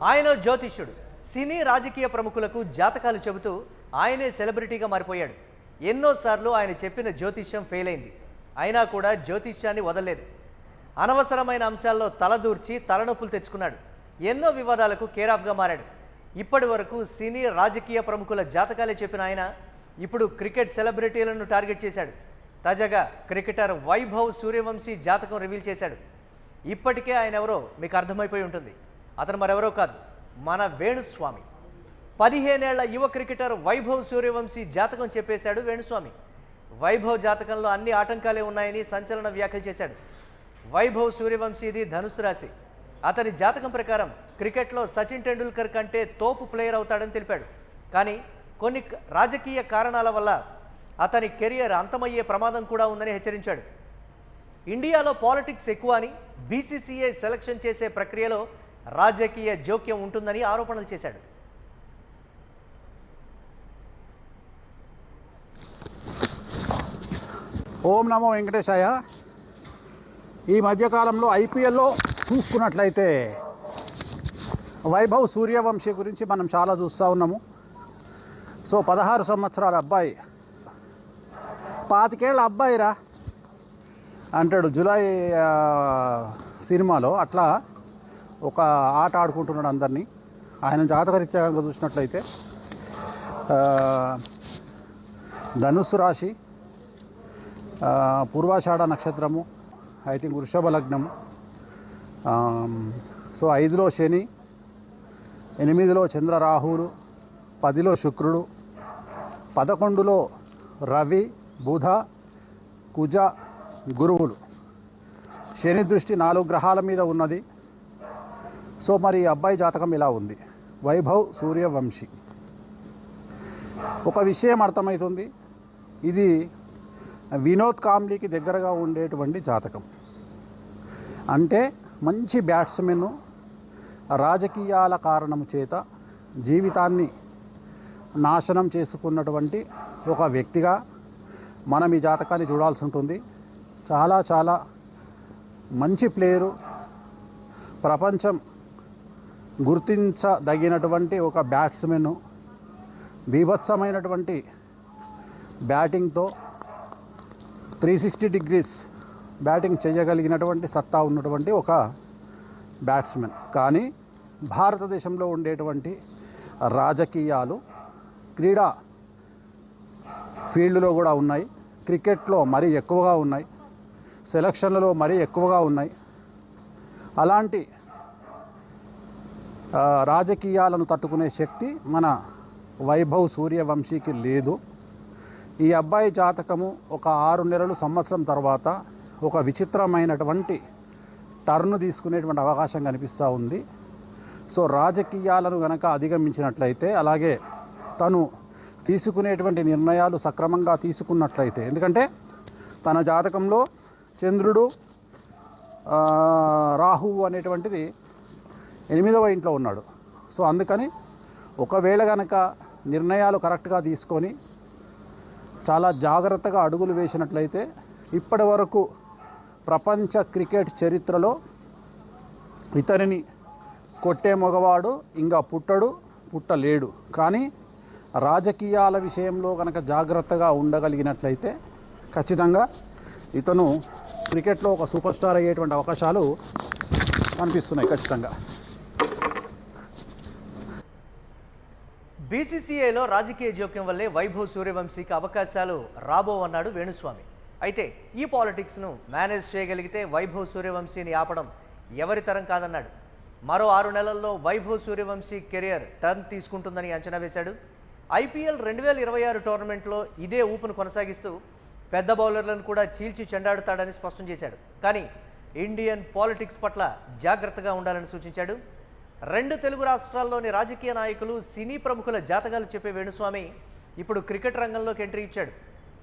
ఆయన జ్యోతిష్యుడు. సినీ రాజకీయ ప్రముఖులకు జాతకాలు చెబుతూ ఆయనే సెలబ్రిటీగా మారిపోయాడు. ఎన్నోసార్లు ఆయన చెప్పిన జ్యోతిష్యం ఫెయిల్ అయింది. అయినా కూడా జ్యోతిష్యాన్ని వదలలేదు. అనవసరమైన అంశాల్లో తలదూర్చి తలనొప్పులు తెచ్చుకున్నాడు. ఎన్నో వివాదాలకు కేరాఫ్గా మారాడు. ఇప్పటి వరకు సినీ రాజకీయ ప్రముఖుల జాతకాలే చెప్పిన ఆయన ఇప్పుడు క్రికెట్ సెలబ్రిటీలను టార్గెట్ చేశాడు. తాజాగా క్రికెటర్ వైభవ్ సూర్యవంశీ జాతకం రివీల్ చేశాడు. ఇప్పటికే ఆయన ఎవరో మీకు అర్థమైపోయి ఉంటుంది. అతను మరెవరో కాదు, మన వేణుస్వామి. 15 ఏళ్ల యువ క్రికెటర్ వైభవ్ సూర్యవంశీ జాతకం చెప్పేశాడు వేణుస్వామి. వైభవ్ జాతకంలో అన్ని ఆటంకాలే ఉన్నాయని సంచలన వ్యాఖ్యలు చేశాడు. వైభవ్ సూర్యవంశీది ధనుసు రాశి. అతని జాతకం ప్రకారం క్రికెట్లో సచిన్ టెండూల్కర్ కంటే తోపు ప్లేయర్ అవుతాడని తెలిపాడు. కానీ కొన్ని రాజకీయ కారణాల వల్ల అతని కెరియర్ అంతమయ్యే ప్రమాదం కూడా ఉందని హెచ్చరించాడు. ఇండియాలో పాలిటిక్స్ ఎక్కువ అని, బీసీసీఐ సెలక్షన్ చేసే ప్రక్రియలో రాజకీయ జోక్యం ఉంటుందని ఆరోపణలు చేశాడు. ఓం నమో వెంకటేశాయ. ఈ మధ్యకాలంలో ఐపీఎల్లో చూసుకున్నట్లయితే వైభవ్ సూర్యవంశీ గురించి మనం చాలా చూస్తూ ఉన్నాము. సో 16 సంవత్సరాల అబ్బాయి, 25 ఏళ్ళ అబ్బాయిరా అంటాడు జులై సినిమాలో. అట్లా ఒక ఆట ఆడుకుంటున్నాడు అందరినీ. ఆయన జాతకరీత్యా చూసినట్లయితే ధనుస్సు రాశి, పూర్వాషాఢ నక్షత్రము, ఐ థింక్ వృషభ లగ్నము. సో 5లో శని, 8లో చంద్ర రాహువులు, 10లో శుక్రుడు, 11లో రవి, బుధ, కుజ, గురువులు. శని దృష్టి 4 గ్రహాల మీద ఉన్నది. సో మరి ఈ అబ్బాయి జాతకం ఇలా ఉంది. వైభవ్ సూర్యవంశీ. ఒక విషయం అర్థమవుతుంది, ఇది వినోద్ కాంబ్లీకి దగ్గరగా ఉండేటువంటి జాతకం. అంటే మంచి బ్యాట్స్మెన్, రాజకీయాల కారణం చేత జీవితాన్ని నాశనం చేసుకున్నటువంటి ఒక వ్యక్తిగా మనం ఈ జాతకాన్ని చూడాల్సి ఉంటుంది. చాలా చాలా మంచి ప్లేయరు, ప్రపంచం గుర్తించదగినటువంటి ఒక బ్యాట్స్మెన్, బీభత్సమైనటువంటి బ్యాటింగ్తో 360 డిగ్రీస్ బ్యాటింగ్ చేయగలిగినటువంటి సత్తా ఉన్నటువంటి ఒక బ్యాట్స్మెన్. కానీ భారతదేశంలో ఉండేటువంటి రాజకీయాలు క్రీడా ఫీల్డ్లో కూడా ఉన్నాయి, క్రికెట్లో మరీ ఎక్కువగా ఉన్నాయి, సెలక్షన్లలో మరీ ఎక్కువగా ఉన్నాయి. అలాంటి రాజకీయాలను తట్టుకునే శక్తి మన వైభవ్ సూర్యవంశీకి లేదు. ఈ అబ్బాయి జాతకము ఒక 6 నెలలు, సంవత్సరం తర్వాత ఒక విచిత్రమైనటువంటి టర్న్ తీసుకునేటువంటి అవకాశం కనిపిస్తూ ఉంది. సో రాజకీయాలను కనుక అధిగమించినట్లయితే, అలాగే తను తీసుకునేటువంటి నిర్ణయాలు సక్రమంగా తీసుకున్నట్లయితే, ఎందుకంటే తన జాతకంలో చంద్రుడు, రాహువు అనేటువంటిది 8వ ఇంట్లో ఉన్నాడు. సో అందుకని ఒకవేళ కనుక నిర్ణయాలు కరెక్ట్గా తీసుకొని చాలా జాగ్రత్తగా అడుగులు వేసినట్లయితే ఇప్పటి వరకు ప్రపంచ క్రికెట్ చరిత్రలో ఇతనిని కొట్టే మగవాడు ఇంకా పుట్టలేడు. కానీ రాజకీయాల విషయంలో కనుక జాగ్రత్తగా ఉండగలిగినట్లయితే ఖచ్చితంగా ఇతను క్రికెట్లో ఒక సూపర్ స్టార్ అయ్యేటువంటి అవకాశాలు కనిపిస్తున్నాయి ఖచ్చితంగా. బీసీసీఐలో రాజకీయ జోక్యం వల్లే వైభవ్ సూర్యవంశీకి అవకాశాలు రాబోవన్నాడు వేణుస్వామి. అయితే ఈ పాలిటిక్స్ను మేనేజ్ చేయగలిగితే వైభవ్ సూర్యవంశీని ఆపడం ఎవరి తరం కాదన్నాడు. మరో 6 నెలల్లో వైభవ్ సూర్యవంశీ కెరియర్ టర్న్ తీసుకుంటుందని అంచనా వేశాడు. ఐపీఎల్ 2026 టోర్నమెంట్లో ఇదే ఊపును కొనసాగిస్తూ పెద్ద బౌలర్లను కూడా చీల్చి చెండాడుతాడని స్పష్టం చేశాడు. కానీ ఇండియన్ పాలిటిక్స్ పట్ల జాగ్రత్తగా ఉండాలని సూచించాడు. 2 తెలుగు రాష్ట్రాల్లోని రాజకీయ నాయకులు, సినీ ప్రముఖుల జాతకాలు చెప్పే వేణుస్వామి ఇప్పుడు క్రికెట్ రంగంలోకి ఎంట్రీ ఇచ్చాడు.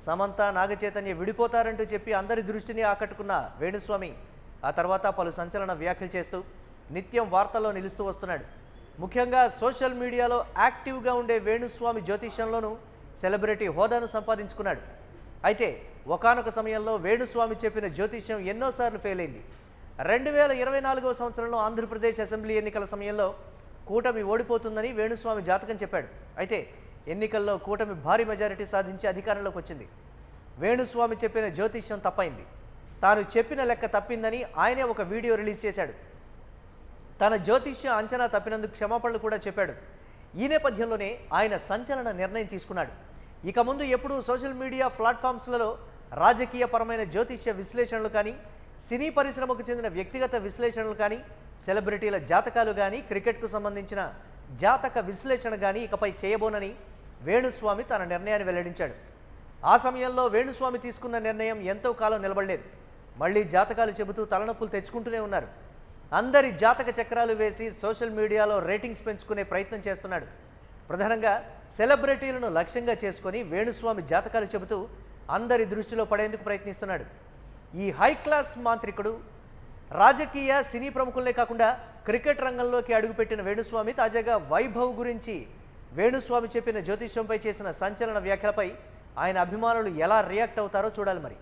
సమంత, నాగచైతన్య విడిపోతారంటూ చెప్పి అందరి దృష్టిని ఆకట్టుకున్న వేణుస్వామి ఆ తర్వాత పలు సంచలన వ్యాఖ్యలు చేస్తూ నిత్యం వార్తల్లో నిలుస్తూ వస్తున్నాడు. ముఖ్యంగా సోషల్ మీడియాలో యాక్టివ్గా ఉండే వేణుస్వామి జ్యోతిష్యంలోనూ సెలబ్రిటీ హోదాను సంపాదించుకున్నాడు. అయితే ఒకానొక సమయంలో వేణుస్వామి చెప్పిన జ్యోతిష్యం ఎన్నోసార్లు ఫెయిల్ అయింది. 2024వ సంవత్సరంలో ఆంధ్రప్రదేశ్ అసెంబ్లీ ఎన్నికల సమయంలో కూటమి ఓడిపోతుందని వేణుస్వామి జాతకం చెప్పాడు. అయితే ఎన్నికల్లో కూటమి భారీ మెజారిటీ సాధించి అధికారంలోకి వచ్చింది. వేణుస్వామి చెప్పిన జ్యోతిష్యం తప్పైంది. తాను చెప్పిన లెక్క తప్పిందని ఆయనే ఒక వీడియో రిలీజ్ చేశాడు. తన జ్యోతిష్య అంచనా తప్పినందుకు క్షమాపణలు కూడా చెప్పాడు. ఈ నేపథ్యంలోనే ఆయన సంచలన నిర్ణయం తీసుకున్నాడు. ఇక ముందు ఎప్పుడూ సోషల్ మీడియా ప్లాట్ఫామ్స్లలో రాజకీయపరమైన జ్యోతిష్య విశ్లేషణలు కానీ, సినీ పరిశ్రమకు చెందిన వ్యక్తిగత విశ్లేషణలు కానీ, సెలబ్రిటీల జాతకాలు కానీ, క్రికెట్కు సంబంధించిన జాతక విశ్లేషణ కానీ ఇకపై చేయబోనని వేణుస్వామి తన నిర్ణయాన్ని వెల్లడించాడు. ఆ సమయంలో వేణుస్వామి తీసుకున్న నిర్ణయం ఎంతో కాలం నిలబడలేదు. మళ్ళీ జాతకాలు చెబుతూ తలనొప్పులు తెచ్చుకుంటూనే ఉన్నారు. అందరి జాతక చక్రాలు వేసి సోషల్ మీడియాలో రేటింగ్స్ పెంచుకునే ప్రయత్నం చేస్తున్నాడు. ప్రధానంగా సెలబ్రిటీలను లక్ష్యంగా చేసుకొని వేణుస్వామి జాతకాలు చెబుతూ అందరి దృష్టిలో పడేందుకు ప్రయత్నిస్తున్నాడు. ఈ హై క్లాస్ మాంత్రికుడు రాజకీయ సినీ ప్రముఖులనే కాకుండా క్రికెట్ రంగంలోకి అడుగుపెట్టిన వేణుస్వామి తాజాగా వైభవ్ గురించి వేణుస్వామి చెప్పిన జ్యోతిష్యంపై చేసిన సంచలన వ్యాఖ్యలపై ఆయన అభిమానులు ఎలా రియాక్ట్ అవుతారో చూడాలి మరి.